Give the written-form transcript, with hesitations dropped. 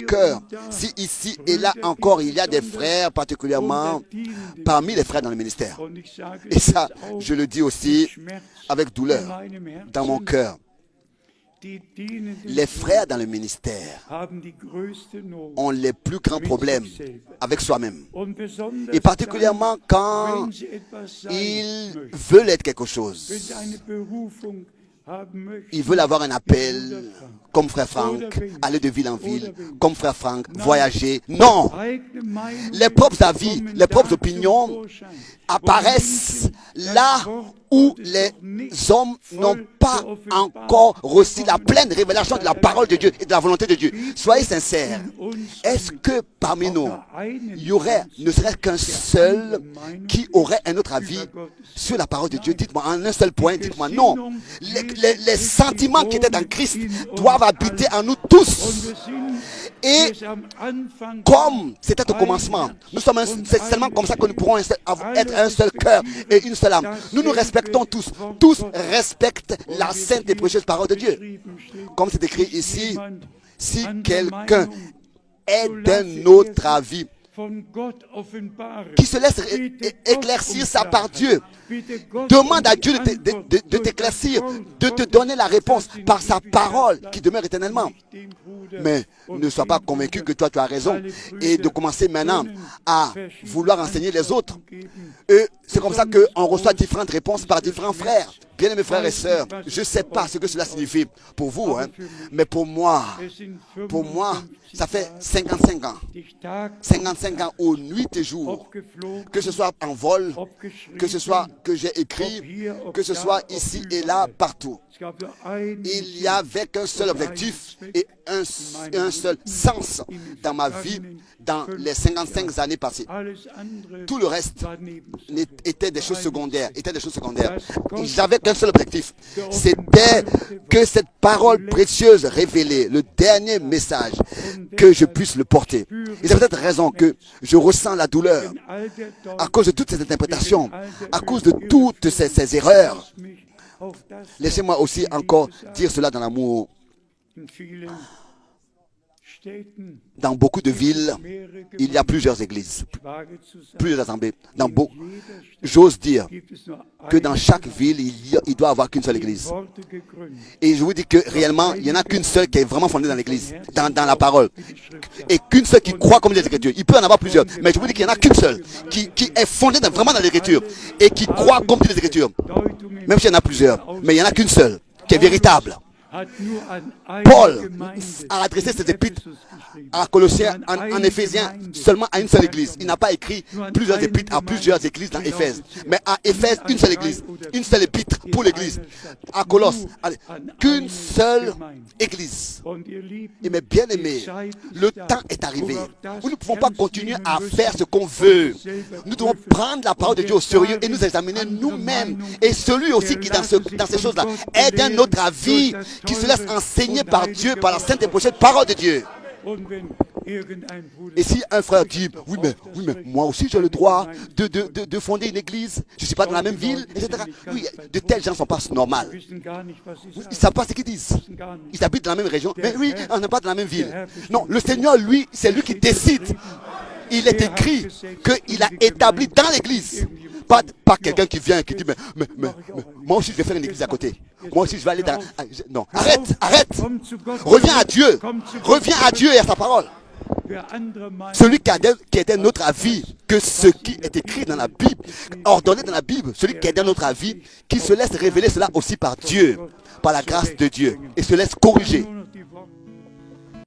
cœur. Si ici et là encore il y a des frères, particulièrement parmi les frères dans le ministère. Et ça, je le dis aussi avec douleur dans mon cœur. Les frères dans le ministère ont les plus grands problèmes avec soi-même. Et particulièrement quand ils veulent être quelque chose. Ils veulent avoir un appel, comme frère Franck, aller de ville en ville, comme frère Franck, voyager. Non! Les propres avis, les propres opinions apparaissent là où les hommes n'ont pas encore reçu la pleine révélation de la parole de Dieu et de la volonté de Dieu. Soyez sincères. Est-ce que parmi nous, il y aurait ne serait-ce qu'un seul qui aurait un autre avis sur la parole de Dieu? Dites-moi, en un seul point, dites-moi non. Les sentiments qui étaient en Christ doivent habiter en nous tous. Et comme c'était au commencement, c'est seulement comme ça que nous pourrons être un seul cœur et une seule âme. Nous nous respectons tous. Tous respectent la sainte et précieuse parole de Dieu. Comme c'est écrit ici, si quelqu'un est d'un autre avis, qui se laisse éclaircir ça par Dieu. Demande à Dieu de t'éclaircir, de te donner la réponse par sa parole qui demeure éternellement. Mais ne sois pas convaincu que toi tu as raison et de commencer maintenant à vouloir enseigner les autres. Et c'est comme ça qu'on reçoit différentes réponses par différents frères. Bien-aimés frères et sœurs, je ne sais pas ce que cela signifie pour vous, mais pour moi, ça fait 55 ans. 55 ans aux nuits et jours, que ce soit en vol, que ce soit que j'ai écrit, que ce soit ici et là, partout. Il n'y avait qu'un seul objectif et un seul sens dans ma vie dans les 55 années passées. Tout le reste était des choses secondaires. J'avais qu'un seul objectif. C'était que cette parole précieuse révélée, le dernier message, que je puisse le porter. Et c'est peut-être raison que je ressens la douleur à cause de toutes ces interprétations, à cause de toutes ces erreurs. Laissez-moi aussi encore dire cela dans l'amour. Dans beaucoup de villes, il y a plusieurs églises, plusieurs assemblées. J'ose dire que dans chaque ville, il doit y avoir qu'une seule église. Et je vous dis que réellement, il n'y en a qu'une seule qui est vraiment fondée dans l'église, dans la parole. Et qu'une seule qui croit comme les Écritures. Il peut y en avoir plusieurs, mais je vous dis qu'il n'y en a qu'une seule qui est fondée vraiment dans l'Écriture et qui croit comme les Écritures. Même s'il y en a plusieurs, mais il n'y en a qu'une seule qui est véritable. Paul a adressé ses épîtres à Colossiens, en Éphésiens, seulement à une seule église. Il n'a pas écrit plusieurs épîtres à plusieurs églises dans Éphèse. Mais à Éphèse, une seule église, une seule épître pour l'église. À Colosse, qu'une seule église. Et mes bien-aimés, le temps est arrivé. Nous ne pouvons pas continuer à faire ce qu'on veut. Nous devons prendre la parole de Dieu au sérieux et nous examiner nous-mêmes. Et celui aussi qui, dans ces choses-là, est d'un autre avis, qui se laisse enseigner par Dieu, par la sainte et précieuse parole de Dieu. Et si un frère dit, oui mais moi aussi j'ai le droit de fonder une église, je ne suis pas dans la même ville, etc. Oui, de tels gens ne sont pas normaux. Ils ne savent pas ce qu'ils disent. Ils habitent dans la même région, mais oui, on n'est pas dans la même ville. Non, le Seigneur, lui, c'est lui qui décide. Il est écrit qu'il a établi dans l'église. Pas quelqu'un qui vient et qui dit, mais moi aussi je vais faire une église à côté. Moi aussi je vais aller dans... Non, arrête. Reviens à Dieu et à sa parole. Celui qui est d'un autre avis que ce qui est écrit dans la Bible, ordonné dans la Bible, celui qui est d'un autre avis, qui se laisse révéler cela aussi par Dieu, par la grâce de Dieu, et se laisse corriger.